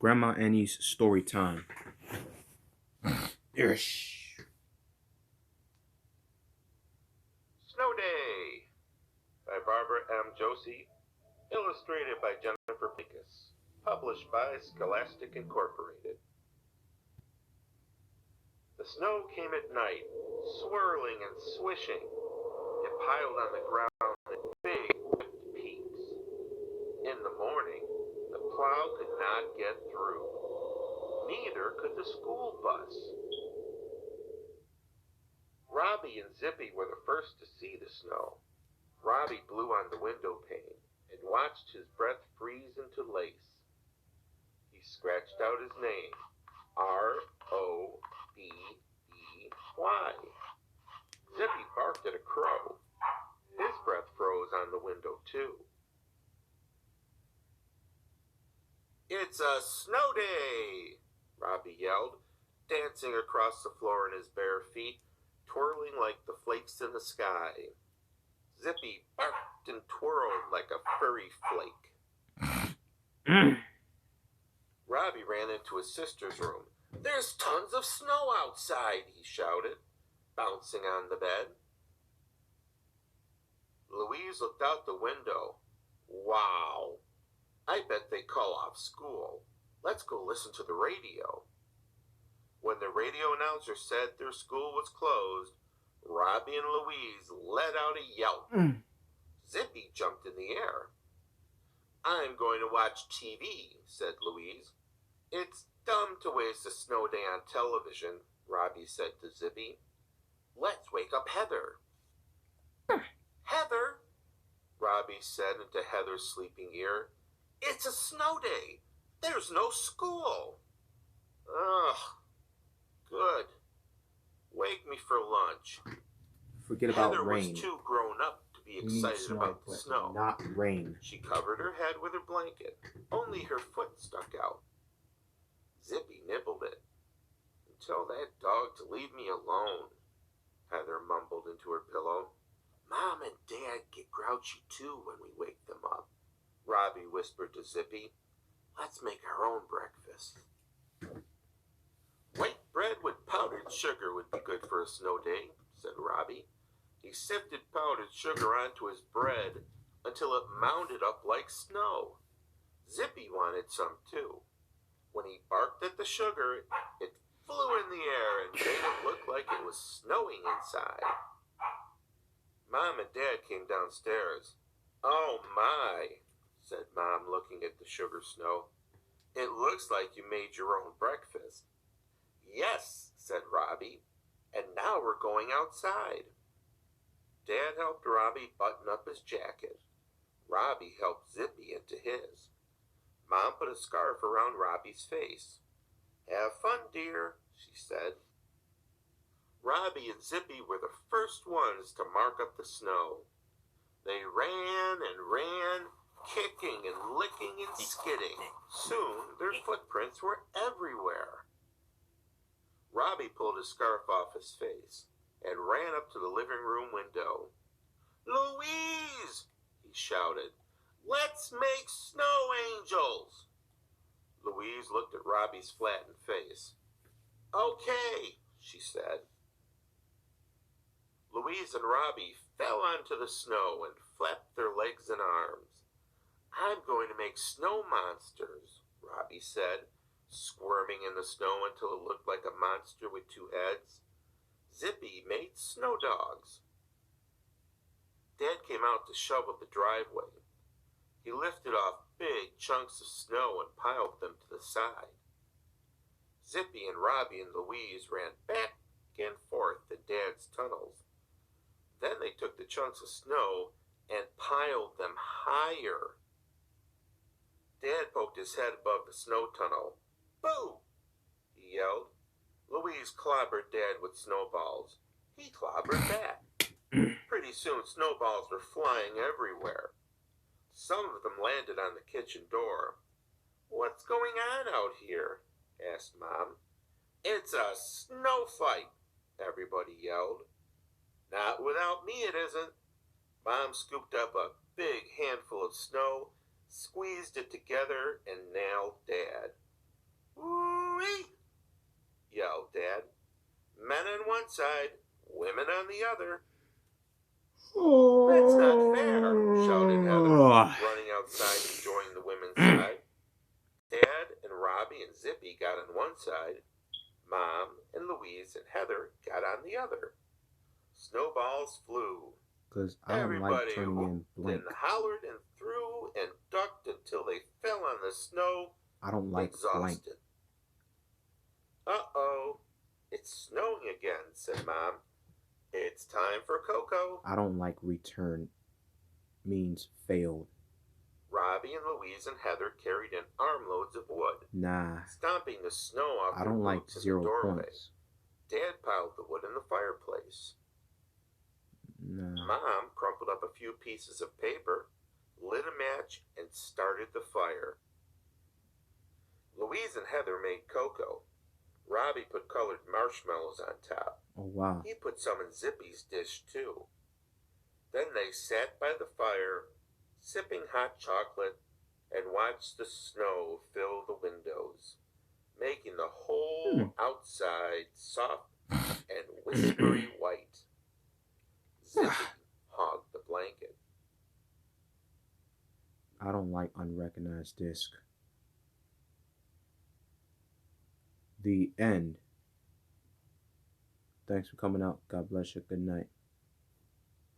Grandma Annie's story time. Ish. Snow Day by Barbara M. Joosse, illustrated by Jennifer Pincus, published by Scholastic Incorporated. The snow came at night, swirling and swishing. It piled on the ground in big peaks. In the morning, the plow could not get through. Neither could the school bus. Robbie and Zippy were the first to see the snow. Robbie blew on the window pane and watched his breath freeze into lace. He scratched out his name, R-O-B-E-Y. Zippy barked at a crow. His breath froze on the window, too. "It's a snow day!" Robbie yelled, dancing across the floor in his bare feet, twirling like the flakes in the sky. Zippy barked and twirled like a furry flake. Robbie ran into his sister's room. "There's tons of snow outside," he shouted, bouncing on the bed. Louise looked out the window. "Wow, I bet they call off school. Let's go listen to the radio." When the radio announcer said their school was closed, Robbie and Louise let out a yelp. Zippy jumped in the air. "I'm going to watch TV," said Louise. "It's dumb to waste a snow day on television," Robbie said to Zippy. "Let's wake up Heather." "Heather," Robbie said into Heather's sleeping ear, "it's a snow day. There's no school." "Ugh, good. Wake me for lunch." Forget about Heather rain. was too grown up to be We need excited about the snow. not rain. She covered her head with her blanket. Only her foot stuck out. Zippy nibbled it. "Tell that dog to leave me alone," Heather mumbled into her pillow. "Mom and Dad get grouchy too when we wake them up," Robbie whispered to Zippy. "Let's make our own breakfast." "White bread with powdered sugar would be good for a snow day," said Robbie. He sifted powdered sugar onto his bread until it mounded up like snow. Zippy wanted some too. When he barked at the sugar, it flew in the air and made it look like it was snowing inside. Mom and Dad came downstairs. "Oh my," said Mom, looking at the sugar snow. "It looks like you made your own breakfast." "Yes," said Robbie, "and now we're going outside." Dad helped Robbie button up his jacket. Robbie helped Zippy into his. Mom put a scarf around Robbie's face. "Have fun, dear," she said. Robbie and Zippy were the first ones to mark up the snow. They ran and ran, kicking and licking and skidding. Soon their footprints were everywhere. Robbie pulled his scarf off his face and ran up to the living room window. "Louise!" he shouted. "Let's make snow angels!" Louise looked at Robbie's flattened face. "Okay," she said. Louise and Robbie fell onto the snow and flapped their legs and arms. "I'm going to make snow monsters," Robbie said, squirming in the snow until it looked like a monster with two heads. Zippy made snow dogs. Dad came out to shovel the driveway. He lifted off big chunks of snow and piled them to the side. Zippy and Robbie and Louise ran back and forth in Dad's tunnels. Then they took the chunks of snow and piled them higher. Dad poked his head above the snow tunnel. "Boo!" he yelled. Louise clobbered Dad with snowballs. He clobbered back. Pretty soon snowballs were flying everywhere. Some of them landed on the kitchen door. "What's going on out here?" asked Mom. "It's a snow fight," everybody yelled. "Not without me, it isn't." Mom scooped up a big handful of snow, squeezed it together, and nailed Dad. Woo-wee! Yelled Dad. Men on one side, women on the other. That's not fair, shouted Heather, running outside to join the women's side. Dad and Robbie and Zippy got on one side. Mom and Louise and Heather got on the other. Snowballs flew. Because I don't like Everybody turning in whooped blank. and hollered and threw and ducked until they fell on the snow, I don't like blank. exhausted. Uh-oh, it's snowing again, said Mom. It's time for Coco. I don't like return. Means failed. Robbie and Louise and Heather carried in armloads of wood, Nah. stomping the snow off I their don't like boots in 0 the doorway. points. Dad piled the wood in the fireplace. Nah. Mom crumpled up a few pieces of paper, lit a match, and started the fire. Louise and Heather made cocoa. Robbie put colored marshmallows on top. Oh, wow. He put some in Zippy's dish, too. Then they sat by the fire, sipping hot chocolate, and watched the snow fill the windows, making the whole outside soft and whispery white. Zippy hogged the blanket. I don't like unrecognized disc. The end. Thanks for coming out. God bless you. Good night.